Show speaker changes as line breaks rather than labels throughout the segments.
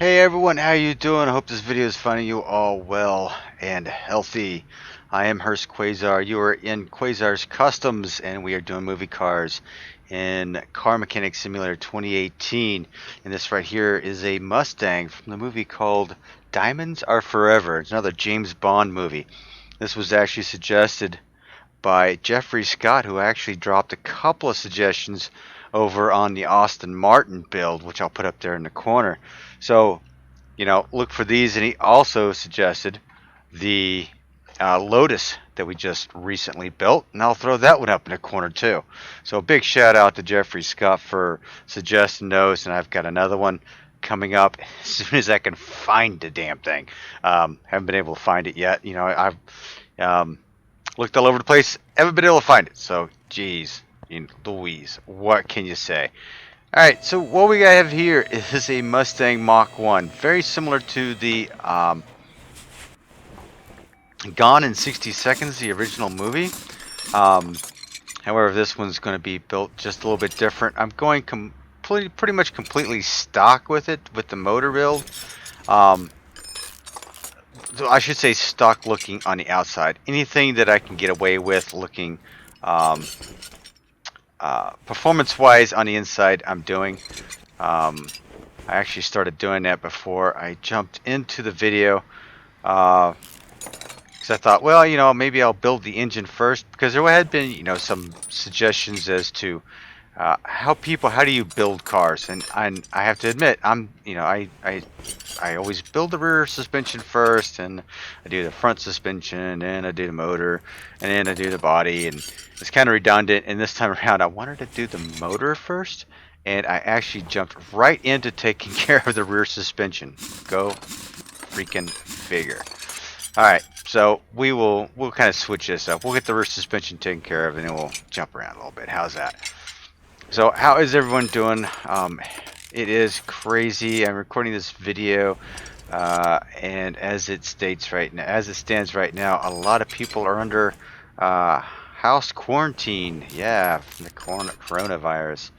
Hey everyone, how you doing? I hope this video is finding you all well and healthy. I am Hurst Quayzar. You are in Quayzar's Customs, and we are doing movie cars in Car Mechanic Simulator 2018. And this right here is a Mustang from the movie called Diamonds Are Forever. It's another James Bond movie. This was actually suggested by Jeffrey Scott, who actually dropped a couple of suggestions over on the Austin Martin build, which I'll put up there in the corner. So, look for these. And he also suggested the Lotus that we just recently built, and I'll throw that one up in the corner too. So a big shout out to Jeffrey Scott for suggesting those, and I've got another one coming up as soon as I can find the damn thing. Haven't been able to find it yet. I've looked all over the place, haven't been able to find it. So, geez, Louise, what can you say? Alright, so what we have here is a Mustang Mach 1. Very similar to the Gone in 60 Seconds, the original movie. However, this one's going to be built just a little bit different. I'm going pretty much completely stock with it, with the motor build. So I should say stock looking on the outside. Anything that I can get away with looking performance-wise on the inside, I'm doing. I actually started doing that before I jumped into the video. Because I thought, well, maybe I'll build the engine first. Because there had been, some suggestions as to how do you build cars? And I have to admit, I always build the rear suspension first, and I do the front suspension, and I do the motor, and then I do the body, and it's kind of redundant. And this time around, I wanted to do the motor first, and I actually jumped right into taking care of the rear suspension. Go freaking figure. All right, so we'll kind of switch this up. We'll get the rear suspension taken care of, and then we'll jump around a little bit. How's that? So how is everyone doing? It is crazy. I'm recording this video, and as it stands right now, a lot of people are under house quarantine. Yeah, from the coronavirus,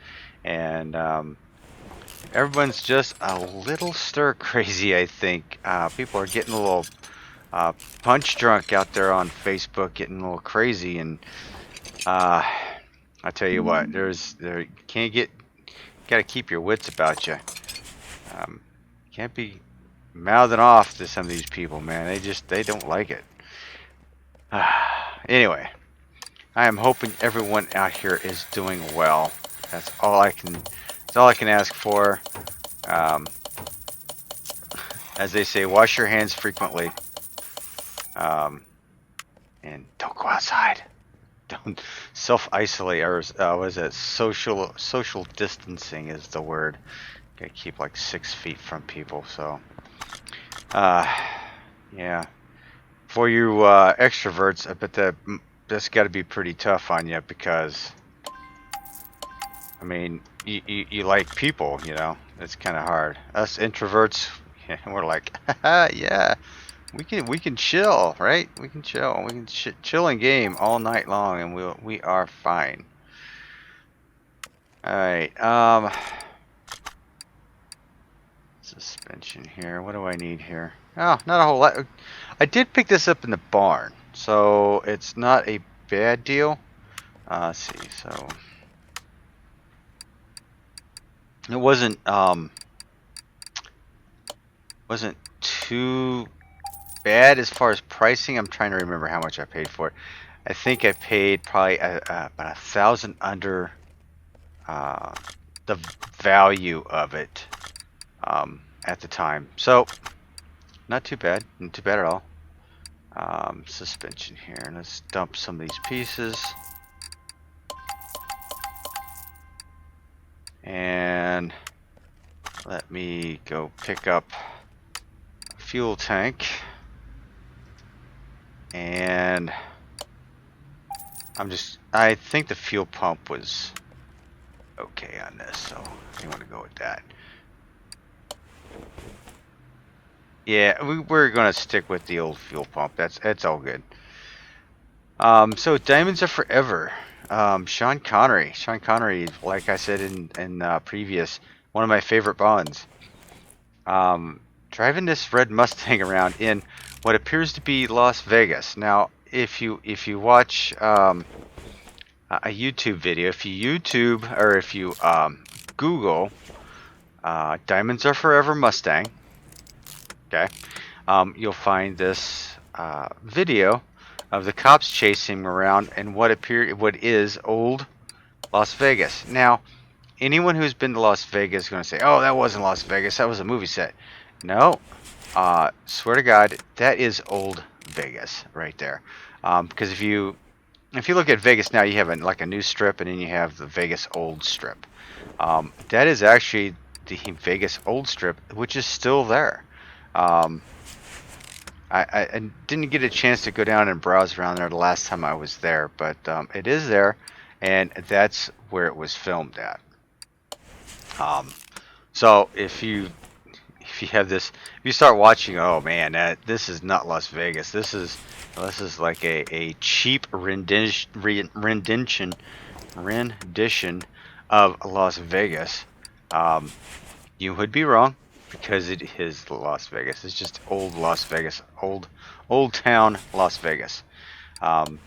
and everyone's just a little stir crazy. I think people are getting a little punch drunk out there on Facebook, getting a little crazy, and I tell you what, gotta keep your wits about you. Can't be mouthing off to some of these people, man. They don't like it. Anyway, I am hoping everyone out here is doing well. That's all I can ask for. As they say, wash your hands frequently. And don't go outside. Don't self-isolate, or what is it? Social distancing is the word. Gotta keep like 6 feet from people. So, yeah. For you extroverts, I bet that's got to be pretty tough on you, because, I mean, you like people, It's kind of hard. Us introverts, we're like, yeah. We can chill, right? We can chill. We can chill and game all night long, and we are fine. All right. Suspension here. What do I need here? Oh, not a whole lot. I did pick this up in the barn, so it's not a bad deal. Let's see. So it wasn't too bad as far as pricing. I'm trying to remember how much I paid for it. I think I paid probably about $1,000 under the value of it at the time. So not too bad, not too bad at all. Suspension here. Let's dump some of these pieces. And let me go pick up a fuel tank. And I think the fuel pump was okay on this, so I want to go with that. Yeah, we're gonna stick with the old fuel pump. That's all good. So Diamonds Are Forever. Sean Connery. Sean Connery, like I said in previous, one of my favorite Bonds. driving this red Mustang around in what appears to be Las Vegas. Now, if you watch a YouTube video, if you YouTube or if you Google "Diamonds Are Forever Mustang," okay, you'll find this video of the cops chasing him around in what is old Las Vegas. Now, anyone who's been to Las Vegas is going to say, "Oh, that wasn't Las Vegas. That was a movie set." No, swear to God, that is old Vegas right there. Because if you look at Vegas now, you have like a new strip, and then you have the Vegas old strip. That is actually the Vegas old strip, which is still there. I didn't get a chance to go down and browse around there the last time I was there, but it is there, and that's where it was filmed at. So if you have this, if you start watching, oh man, this is not Las Vegas. This is like a cheap rendition of Las Vegas. You would be wrong, because it is Las Vegas. It's just old Las Vegas, old town Las Vegas. And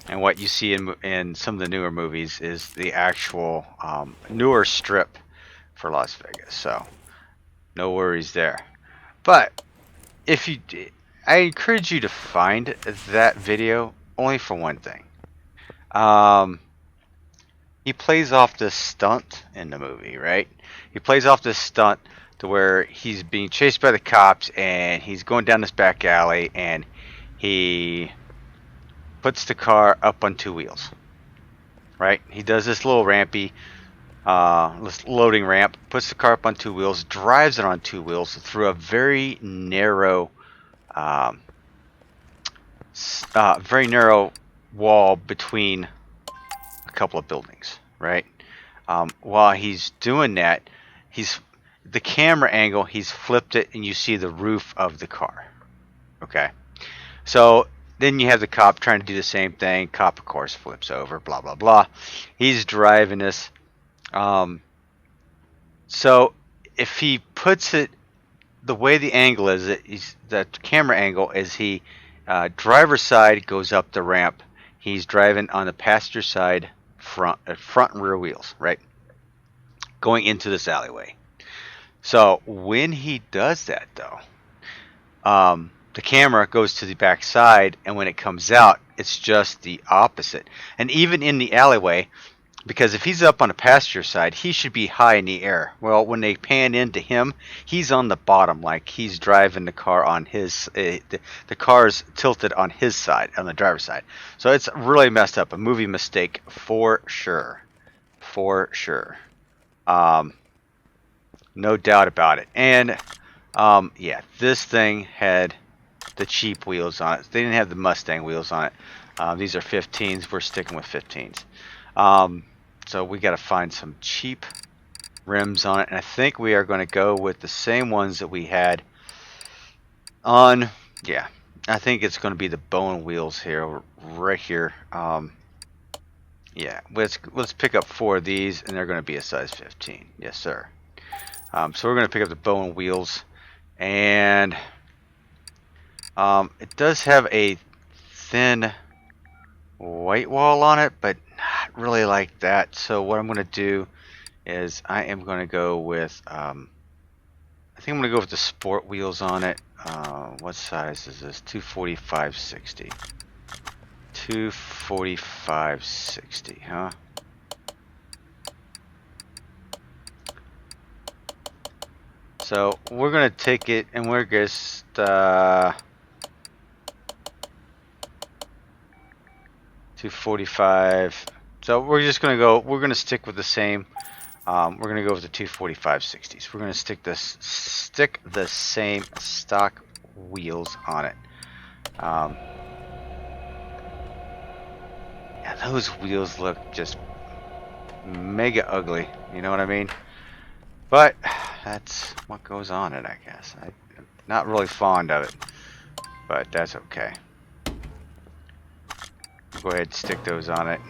what you see in some of the newer movies is the actual newer strip for Las Vegas. So no worries there. But I encourage you to find that video only for one thing. He plays off this stunt in the movie, right? He plays off this stunt to where he's being chased by the cops and he's going down this back alley and he puts the car up on two wheels, right? He does this little rampy, this loading ramp, puts the car up on two wheels, drives it on two wheels through a very narrow wall between a couple of buildings, right? While he's doing that, the camera angle, he's flipped it and you see the roof of the car. Okay. So then you have the cop trying to do the same thing. Cop, of course, flips over, blah, blah, blah. He's driving this. So if he puts it, the way the angle is, the camera angle is driver's side goes up the ramp. He's driving on the passenger side, front and rear wheels, right? Going into this alleyway. So when he does that, though, the camera goes to the back side, and when it comes out, it's just the opposite. And even in the alleyway, because if he's up on the passenger side, he should be high in the air. Well, when they pan into him, he's on the bottom, like he's driving the car on his. The car's tilted on his side, on the driver's side. So it's really messed up. A movie mistake for sure, for sure. No doubt about it. And yeah, this thing had the cheap wheels on it. They didn't have the Mustang wheels on it. These are 15s. We're sticking with 15s. So we got to find some cheap rims on it. And I think we are going to go with the same ones that we had on. Yeah, I think it's going to be the bone wheels here, right here. Yeah, let's pick up 4 of these, and they're going to be a size 15. Yes, sir. So we're going to pick up the bone wheels, and it does have a thin white wall on it, but not really like that. So what I'm going to do is I am going to go with, I think I'm going to go with the sport wheels on it. What size is this? 245/60. 245/60, huh? So we're gonna take it, and we're just 245. So we're just gonna go. We're gonna stick with the same. We're gonna go with the 245/60s. We're gonna stick the same stock wheels on it. Yeah, those wheels look just mega ugly. You know what I mean? But that's what goes on it, I guess. I'm not really fond of it, but that's okay. Go ahead and stick those on it.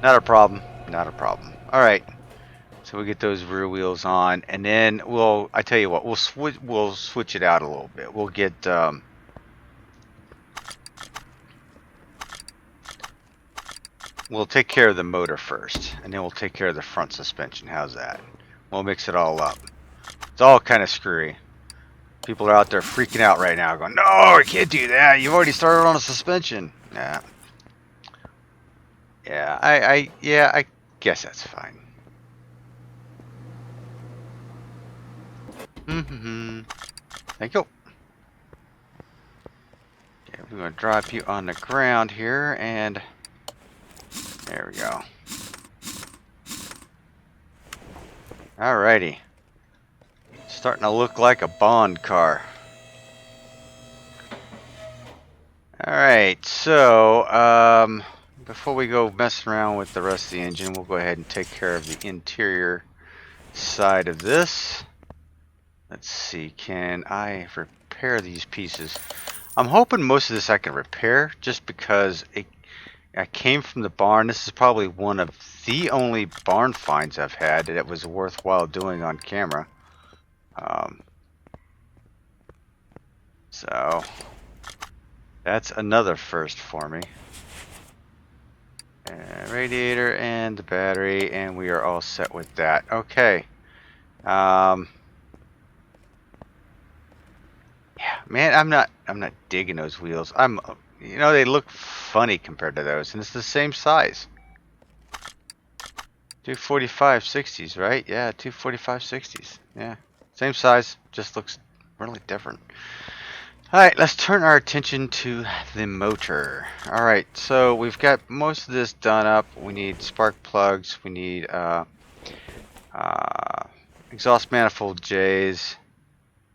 Not a problem. Not a problem. All right. So we get those rear wheels on, and then I tell you what, we'll switch it out a little bit. We'll get we'll take care of the motor first, and then we'll take care of the front suspension. How's that? We'll mix it all up. It's all kind of screwy. People are out there freaking out right now, going, "No, I can't do that. You've already started on a suspension." Yeah, I guess that's fine. Thank you. Okay, we're gonna drop you on the ground here, and there we go. Alrighty. Starting to look like a Bond car. Alright, so before we go messing around with the rest of the engine, we'll go ahead and take care of the interior side of this. Let's see, can I repair these pieces? I'm hoping most of this I can repair, just because I came from the barn. This is probably one of the only barn finds I've had that was worthwhile doing on camera. So that's another first for me. Radiator and the battery, and we are all set with that. Okay. Yeah, man, I'm not digging those wheels. You know, they look funny compared to those, and it's the same size. 245/60s, right? Yeah, 245/60s. Yeah, same size, just looks really different. Alright, let's turn our attention to the motor. Alright, so we've got most of this done up. We need spark plugs, we need exhaust manifold J's.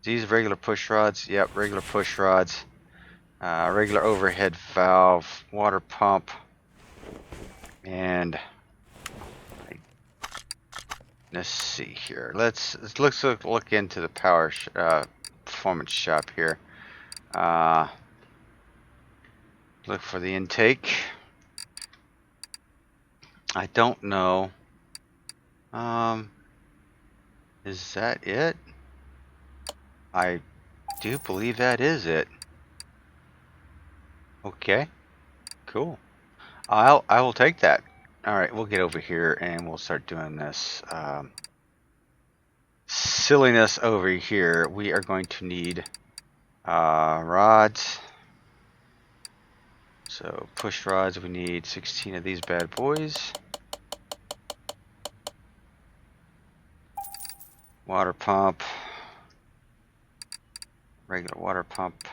These regular push rods, yep, regular push rods. Regular overhead valve, water pump, and let's see here. Let's look into the power performance shop here. Look for the intake. I don't know. Is that it? I do believe that is it. Okay, cool. I will take that. All right, we'll get over here and we'll start doing this silliness over here. We are going to need rods. So push rods, we need 16 of these bad boys. Water pump, regular water pump,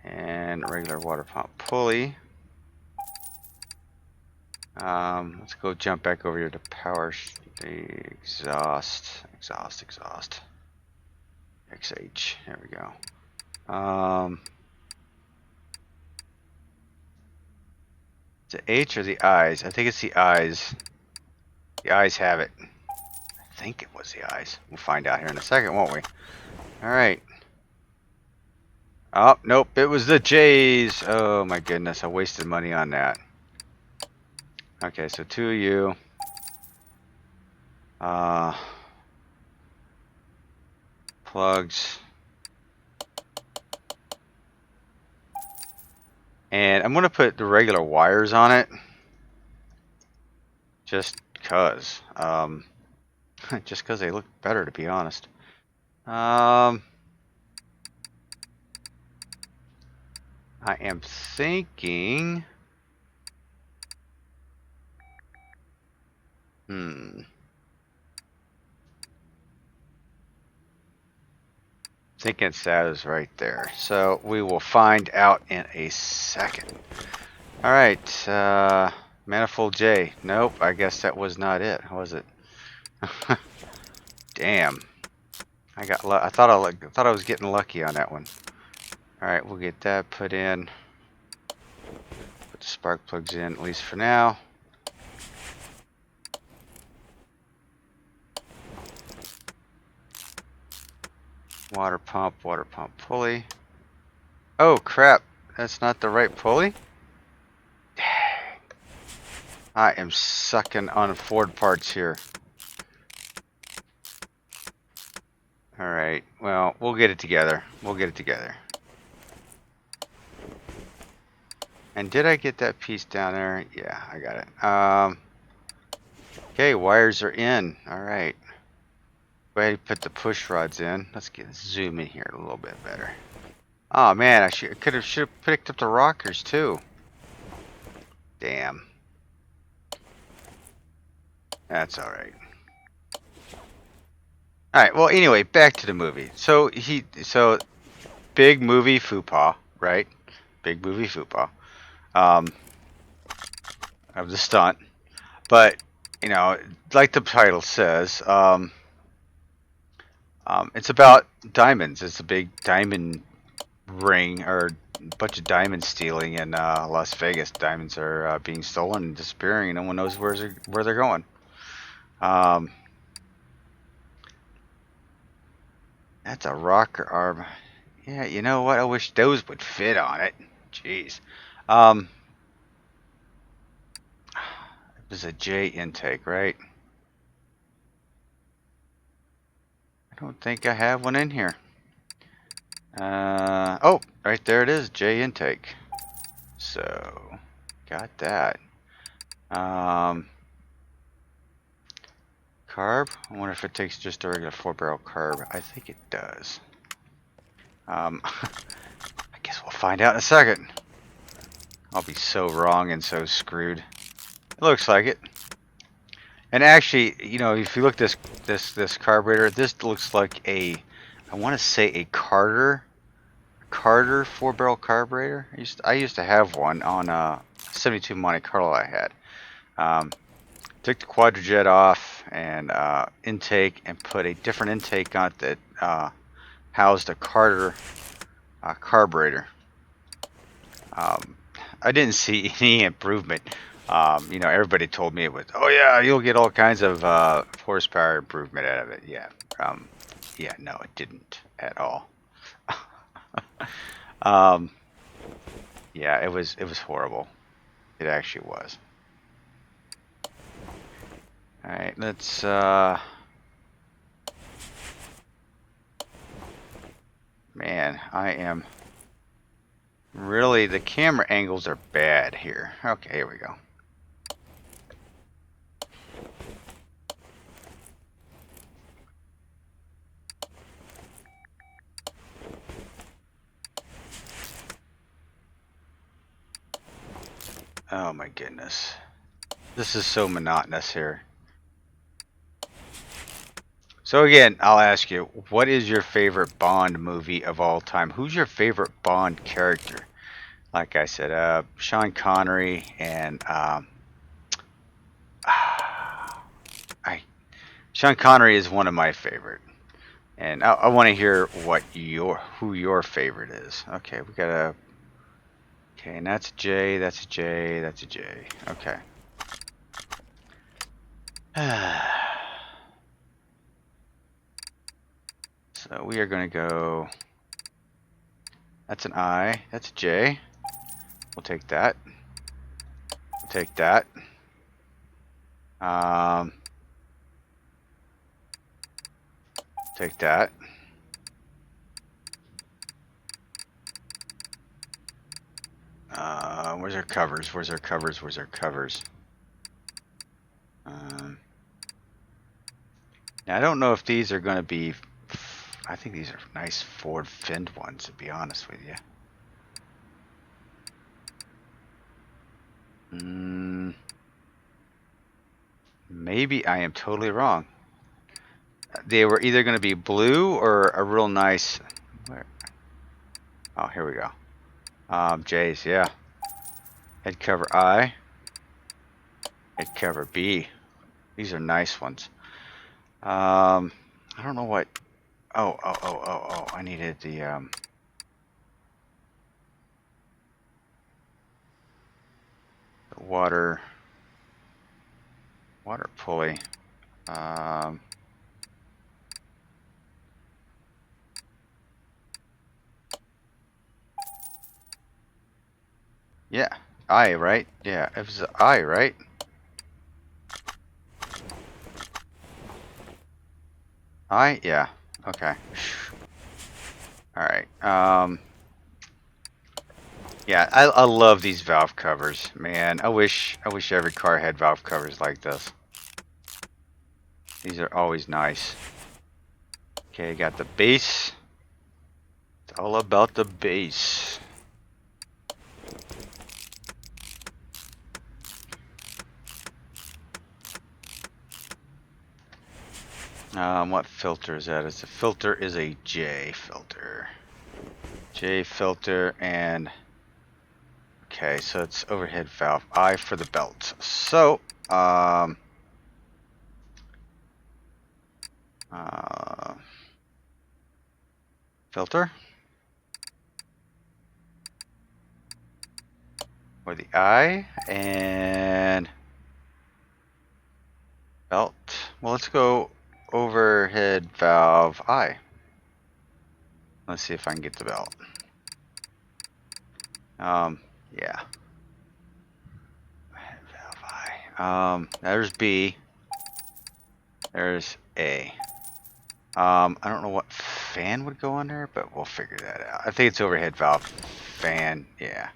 and regular water pump pulley. Let's go jump back over here to power the exhaust. XH, there we go. The H or the I's? I think it's the I's. The I's have it. I think it was the I's. We'll find out here in a second, won't we? Alright. Oh, nope, it was the J's. Oh my goodness, I wasted money on that. Okay, so 2 of you. Plugs. And I'm going to put the regular wires on it. Just cause. Just cause they look better, to be honest. I am thinking... thinking it says right there. So we will find out in a second. Alright, manifold J. Nope, I guess that was not it, was it? Damn. I thought I was getting lucky on that one. Alright, we'll get that put in. Put the spark plugs in, at least for now. Water pump pulley. Oh crap, that's not the right pulley? Dang. I am sucking on Ford parts here. Alright, well, we'll get it together. We'll get it together. And did I get that piece down there? Yeah, I got it. Okay, wires are in. Alright. Go ahead and put the push rods in. Let's zoom in here a little bit better. Oh man, I should have picked up the rockers too. Damn. That's alright. Alright, well anyway, back to the movie. So big movie faux right? Big movie faux pas. Of the stunt. But, you know, like the title says, it's about diamonds. It's a big diamond ring or a bunch of diamond stealing in Las Vegas. Diamonds are being stolen and disappearing, and no one knows where they're going. That's a rocker arm. Yeah, you know what? I wish those would fit on it. Jeez. It was a J intake, right? I don't think I have one in here. Oh, right there it is, J intake. So, got that. Carb. I wonder if it takes just a regular 4-barrel carb. I think it does. I guess we'll find out in a second. I'll be so wrong and so screwed. It looks like it. And actually, you know, if you look this carburetor, this looks like a, I want to say a Carter 4-barrel carburetor. I used to have one on a 72 Monte Carlo I had. Took the quadrijet off and intake and put a different intake on it that housed a Carter carburetor. I didn't see any improvement. You know, everybody told me it was, oh yeah, you'll get all kinds of horsepower improvement out of it. Yeah, yeah, no, it didn't at all. Yeah, it was horrible. It actually was. All right, let's. Man, I am. Really, the camera angles are bad here. Okay, here we go. Oh my goodness. This is so monotonous here. So again, I'll ask you, what is your favorite Bond movie of all time? Who's your favorite Bond character? Like I said, Sean Connery and Sean Connery is one of my favorite. And I want to hear who your favorite is. Okay, we got a. Okay, and that's a J. That's a J. That's a J. Okay. So we are going to go. That's an I. That's a J. We'll take that. We'll take that. Take that. Where's our covers? Where's our covers? Where's our covers? Now I don't know if these are going to be. I think these are nice Ford finned ones, to be honest with you. Maybe I am totally wrong. They were either going to be blue or a real nice. Where? Oh, here we go. J's, yeah. Head cover I. Head cover B. These are nice ones. I don't know what. Oh. I needed the water pulley. Yeah, I, right? Yeah, it was I, right? High? Yeah. Okay. Alright. Yeah, I love these valve covers, man. I wish every car had valve covers like this. These are always nice. Okay, got the base. It's all about the base. What filter is that? It's a filter is a J filter. J filter and okay, so it's overhead valve. I for the belt. So, filter or the I and belt. Well, let's go overhead valve I. Let's see if I can get the belt. Yeah. Valve I. There's B. There's A. I don't know what fan would go on there, but we'll figure that out. I think it's overhead valve fan. Yeah.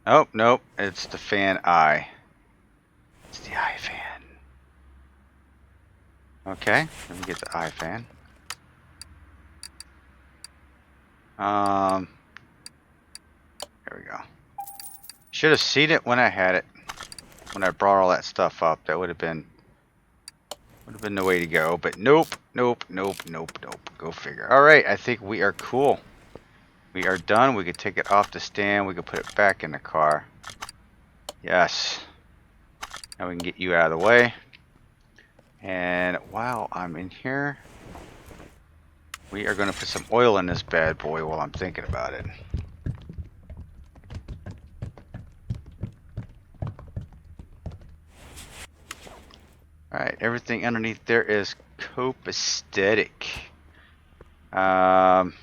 Oh, nope. It's the fan I. It's the I fan. Okay, let me get the I fan. There we go. Should have seen it when I had it. When I brought all that stuff up, that would have been the way to go. But nope, nope, nope, nope, nope. Go figure. All right, I think we are cool. We are done. We could take it off the stand. We could put it back in the car. Yes. Now we can get you out of the way. And while I'm in here, we are going to put some oil in this bad boy while I'm thinking about it. Alright, everything underneath there is copacetic. Alright,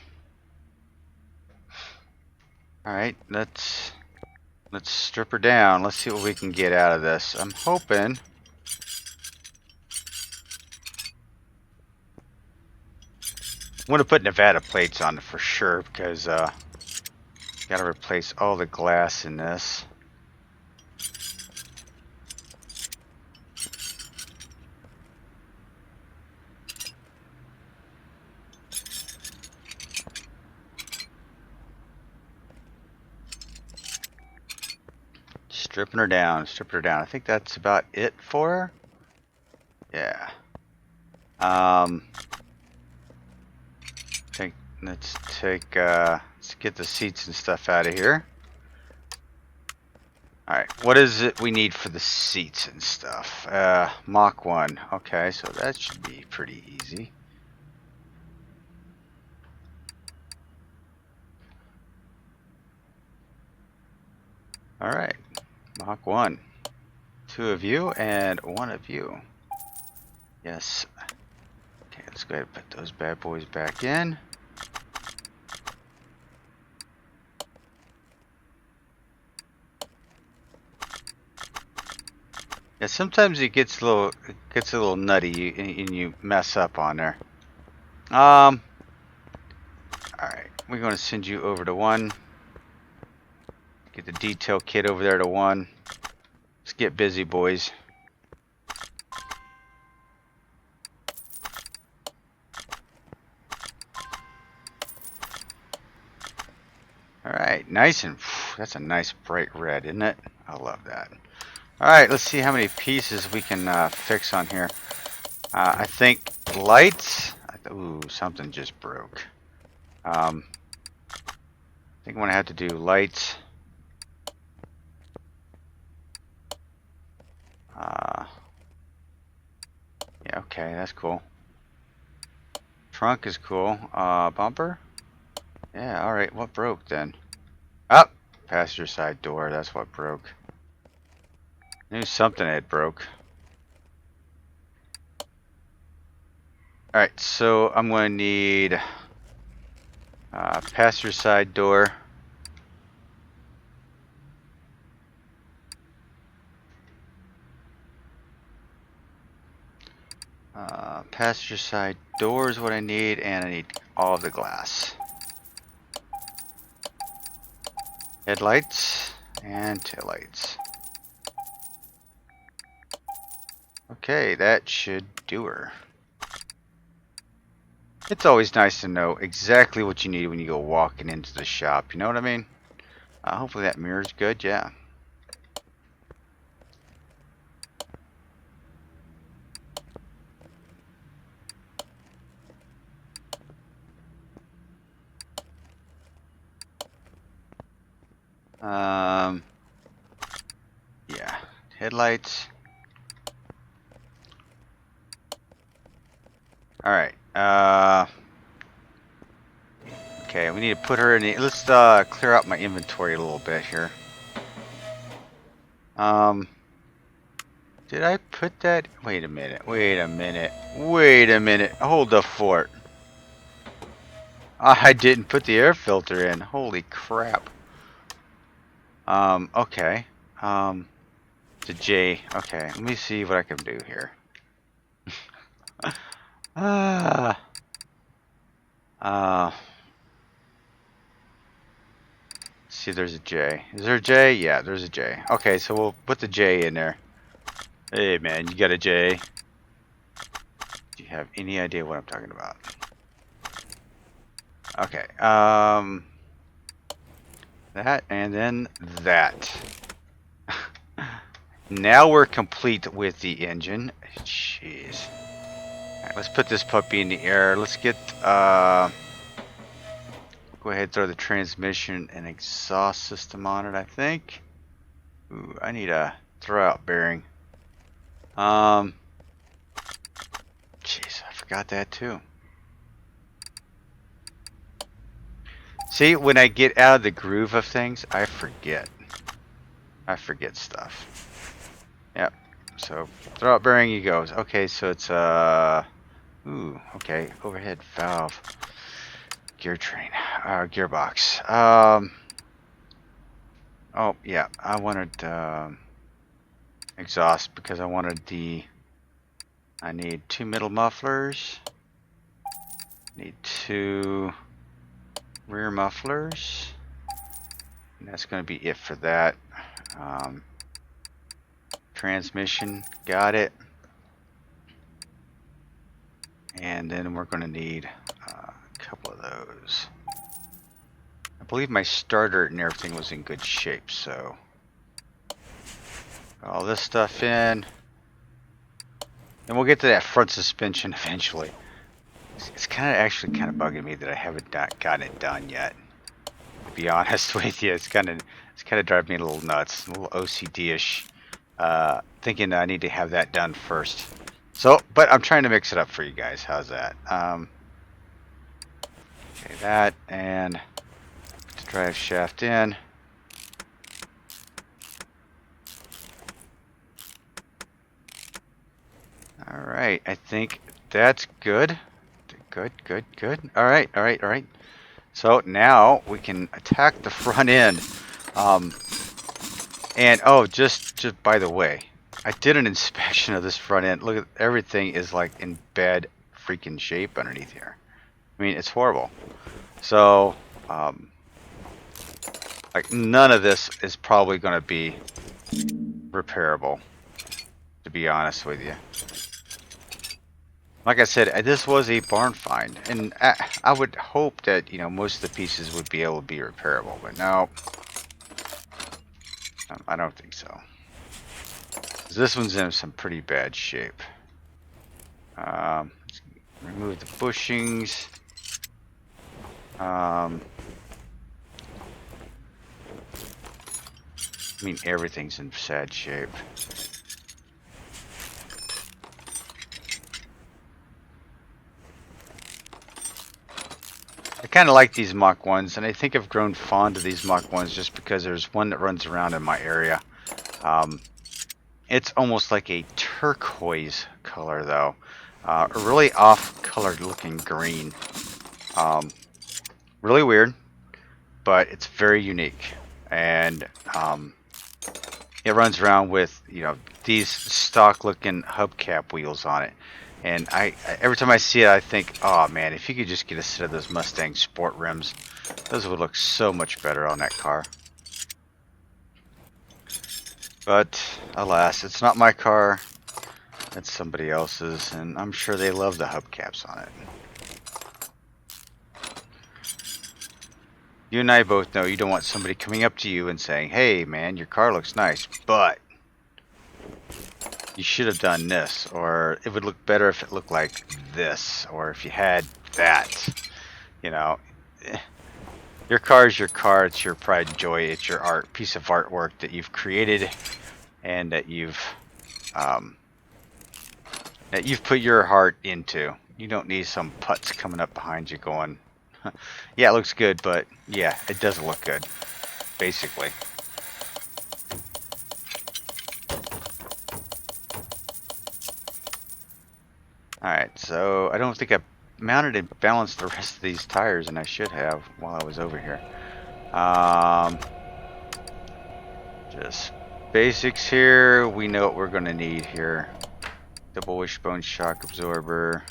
let's strip her down. Let's see what we can get out of this. I'm hoping I'm gonna put Nevada plates on it for sure because gotta replace all the glass in this. Stripping her down, stripping her down. I think that's about it for her. Yeah. Let's get the seats and stuff out of here. Alright, what is it we need for the seats and stuff? Mach 1. Okay, so that should be pretty easy. Alright, Mach 1. 2 of you and 1 of you. Yes. Okay, let's go ahead and put those bad boys back in. Yeah, sometimes it gets a little nutty and you mess up on there. Alright, we're going to send you over to 1. Get the detail kit over there to 1. Let's get busy, boys. Alright, nice and that's a nice bright red, isn't it? I love that. Alright, let's see how many pieces we can fix on here. I think lights. Ooh, something just broke. I think I'm going to have to do lights. Yeah, okay, that's cool. Trunk is cool. Bumper? Yeah, alright, what broke then? Oh, passenger side door, that's what broke. Knew something had broke. Alright, so I'm going to need passenger side door. Passenger side door is what I need, and I need all of the glass. Headlights and taillights. Okay, that should do her. It's always nice to know exactly what you need when you go walking into the shop. You know what I mean? Hopefully that mirror's good. Yeah. Yeah. Headlights. All right. Okay, we need to put her in the. Let's clear out my inventory a little bit here. Did I put that? Wait a minute. Wait a minute. Wait a minute. Hold the fort. I didn't put the air filter in. Holy crap. Okay. The J. Okay, let me see what I can do here. See, there's a J. Is there a J? Yeah, there's a J. Okay, so we'll put the J in there. Hey, man, you got a J? Do you have any idea what I'm talking about? Okay, that, and then that. Now we're complete with the engine. Jeez. Alright, let's put this puppy in the air. Let's get, go ahead and throw the transmission and exhaust system on it, I think. Ooh, I need a throwout bearing. Jeez, I forgot that too. See, when I get out of the groove of things, I forget. I forget stuff. Yep. So, throwout bearing he goes. Okay, so it's ooh, okay, overhead valve. Gear train. Gearbox. Oh, yeah, I wanted exhaust because I wanted I need 2 middle mufflers. Need 2 rear mufflers. And that's going to be it for that. Transmission, got it. And then we're going to need a couple of those. I believe my starter and everything was in good shape, so all this stuff in. And we'll get to that front suspension eventually. It's actually kind of bugging me that I haven't gotten it done yet. To be honest with you, it's kind of driving me a little nuts, a little OCD-ish. Thinking I need to have that done first. So, but I'm trying to mix it up for you guys. How's that? Okay, that, and put the drive shaft in. All right, I think that's good. Good. All right. So now we can attack the front end. And oh, just by the way, I did an inspection of this front end. Look at everything is like in bad freaking shape underneath here. I mean, it's horrible. So, like none of this is probably going to be repairable, to be honest with you. Like I said, this was a barn find, and I would hope that, you know, most of the pieces would be able to be repairable, but no, I don't think so. This one's in some pretty bad shape. Let's remove the bushings. I mean, everything's in sad shape. I kind of like these Mach 1s, and I think I've grown fond of these Mach 1s just because there's one that runs around in my area. It's almost like a turquoise color, though. A really off-colored looking green. Really weird, but it's very unique. And it runs around with, you know, these stock-looking hubcap wheels on it. And every time I see it, I think, oh man, if you could just get a set of those Mustang Sport rims, those would look so much better on that car. But alas, it's not my car. It's somebody else's, and I'm sure they love the hubcaps on it. You and I both know you don't want somebody coming up to you and saying, hey man, your car looks nice, but you should have done this, or it would look better if it looked like this, or if you had that. You know, your car is your car, it's your pride and joy, it's your art, piece of artwork that you've created and that you've put your heart into. You don't need some putz coming up behind you going, yeah, it looks good, but yeah, it doesn't look good, basically. Alright, so I don't think I mounted and balanced the rest of these tires, and I should have while I was over here. Just basics here. We know what we're going to need here. Double wishbone shock absorber.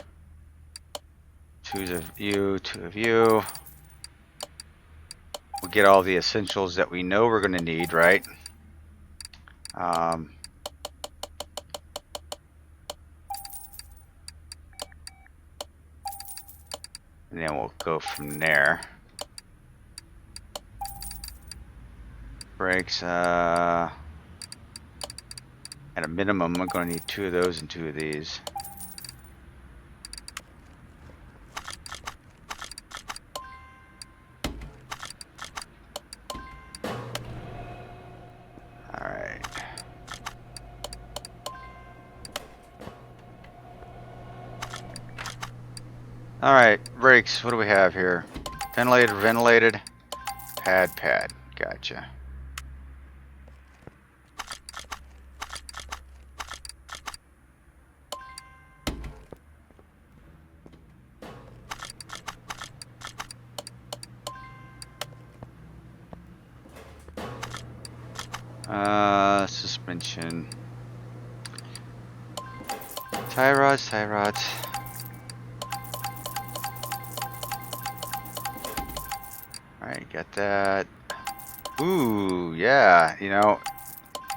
Two of you. We'll get all the essentials that we know we're going to need, right? And then we'll go from there. Brakes, at a minimum, I'm going to need 2 of those and 2 of these. Alright. Alright, brakes, what do we have here? Ventilated. Pad. Gotcha. Suspension. Tie rods. Alright, got that. Ooh, yeah, you know,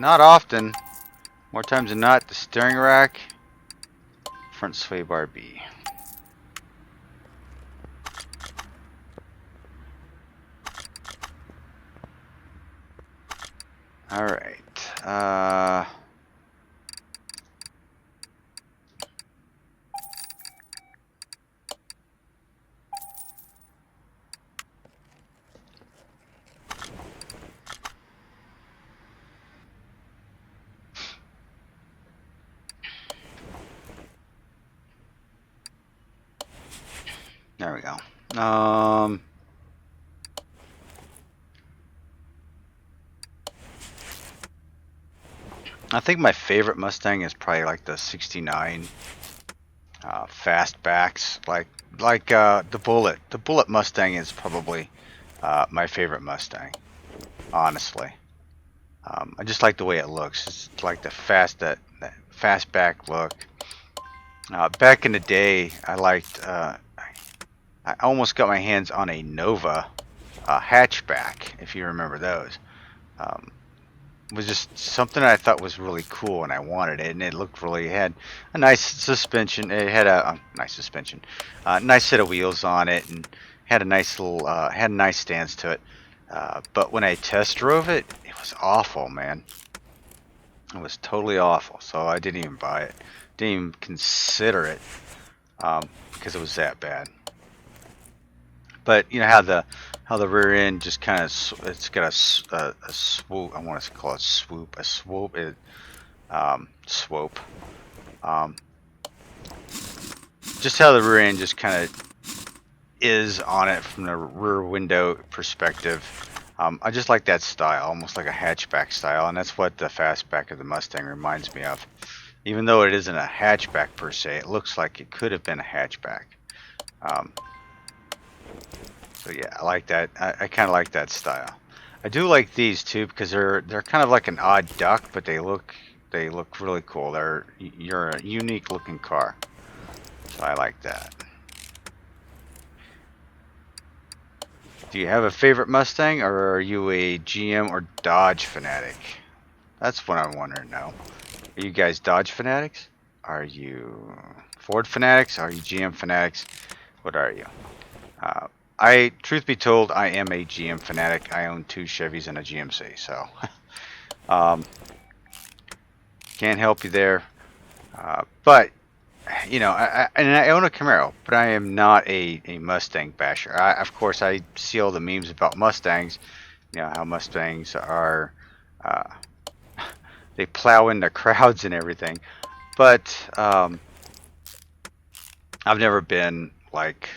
not often. More times than not, the steering rack, front sway bar B. Alright, there we go. I think my favorite Mustang is probably like the 69 fastbacks, like the Bullet. The Bullet Mustang is probably my favorite Mustang, honestly. I just like the way it looks. It's like that fastback look. Back in the day, I liked. I almost got my hands on a Nova hatchback, if you remember those. It was just something I thought was really cool, and I wanted it, and it looked really, it had a nice suspension. It had a nice suspension, nice set of wheels on it, and had a nice little, had a nice stance to it. But when I test drove it, it was awful, man. It was totally awful. So I didn't even buy it. Didn't even consider it because it was that bad. But you know how the rear end just kind of, it's got a swoop. I want to call it swoop. A swoop. Swope. Just how the rear end just kind of is on it from the rear window perspective. I just like that style, almost like a hatchback style, and that's what the fastback of the Mustang reminds me of. Even though it isn't a hatchback per se, it looks like it could have been a hatchback. So yeah, I like that. I kind of like that style. I do like these too because they're kind of like an odd duck, but they look really cool. You're a unique looking car. So I like that. Do you have a favorite Mustang, or are you a GM or Dodge fanatic? That's what I'm wondering now. Are you guys Dodge fanatics? Are you Ford fanatics? Are you GM fanatics? What are you? Truth be told, I am a GM fanatic. I own 2 Chevys and a GMC, so can't help you there. But you know, I own a Camaro, but I am not a Mustang basher. Of course, I see all the memes about Mustangs. You know how Mustangs are, uh, they plow into crowds and everything. But I've never been like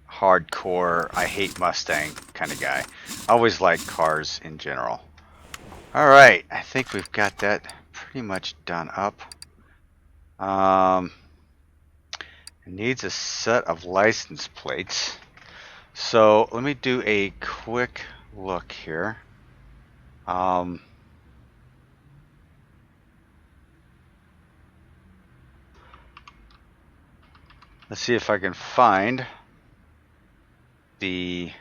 hardcore, I hate Mustang kind of guy. I always like cars in general. Alright, I think we've got that pretty much done up. It needs a set of license plates. So let me do a quick look here. Let's see if I can find the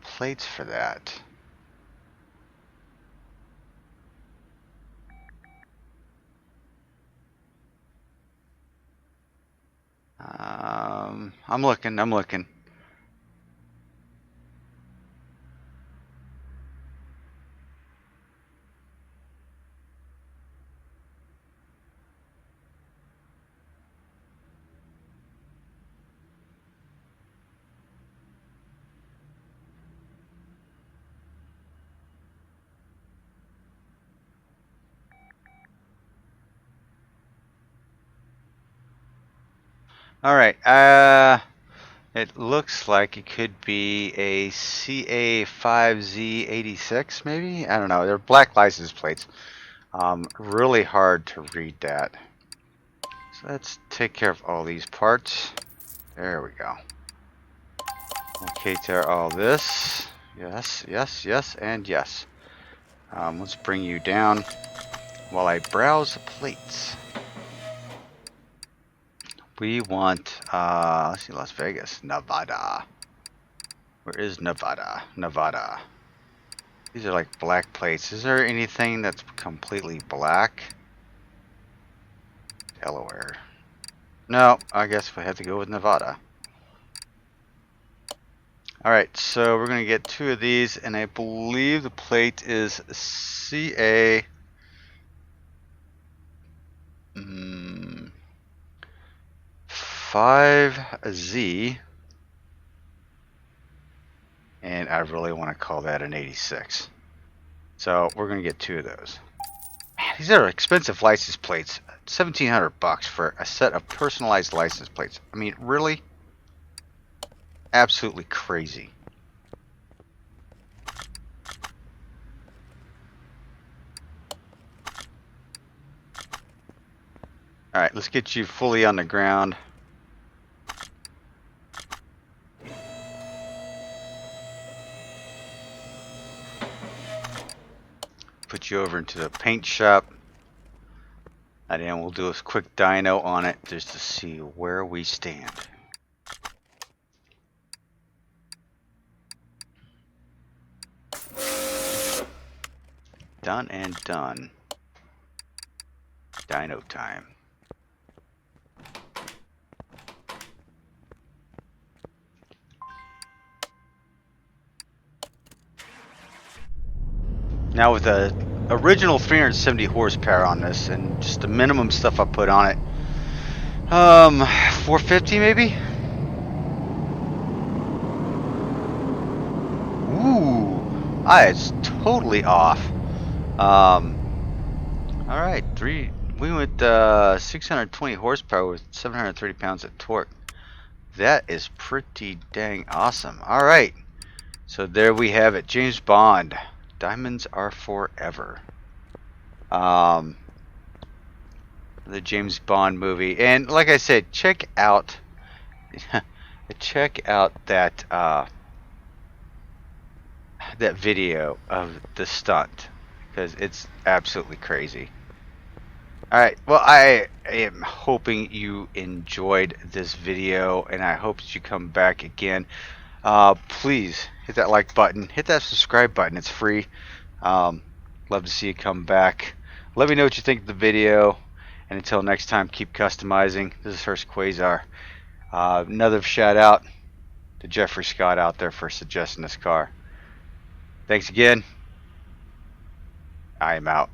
plates for that. I'm looking. Alright, it looks like it could be a CA5Z86 maybe? I don't know, they're black license plates. Really hard to read that. So let's take care of all these parts. There we go. Okay, tear all this. Yes, yes, yes, and yes. Let's bring you down while I browse the plates. We want, let's see, Las Vegas, Nevada. Where is Nevada? Nevada. These are like black plates. Is there anything that's completely black? Delaware. No, I guess we have to go with Nevada. Alright, so we're going to get 2 of these, and I believe the plate is CA 5Z, and I really want to call that an 86. So we're going to get 2 of those. Man, these are expensive license plates. $1,700 for a set of personalized license plates. I mean, really? Absolutely crazy. Alright, let's get you fully on the ground. Put you over into the paint shop. And then we'll do a quick dyno on it just to see where we stand. Done and done. Dyno time. Now with the original 370 horsepower on this and just the minimum stuff I put on it, 450 maybe? Ooh, it's totally off. Alright, we went 620 horsepower with 730 pounds of torque. That is pretty dang awesome. Alright, so there we have it. James Bond. Diamonds are forever. The James Bond movie. And like I said, check out that that video of the stunt, because it's absolutely crazy. All right. Well, I am hoping you enjoyed this video, and I hope that you come back again. Please hit that like button, hit that subscribe button. It's free. Um, Love to see you come back. Let me know what you think of the video. And until next time, keep customizing. This is Hurst Quayzar. Another shout out to Jeffrey Scott out there for suggesting this car. Thanks again. I am out.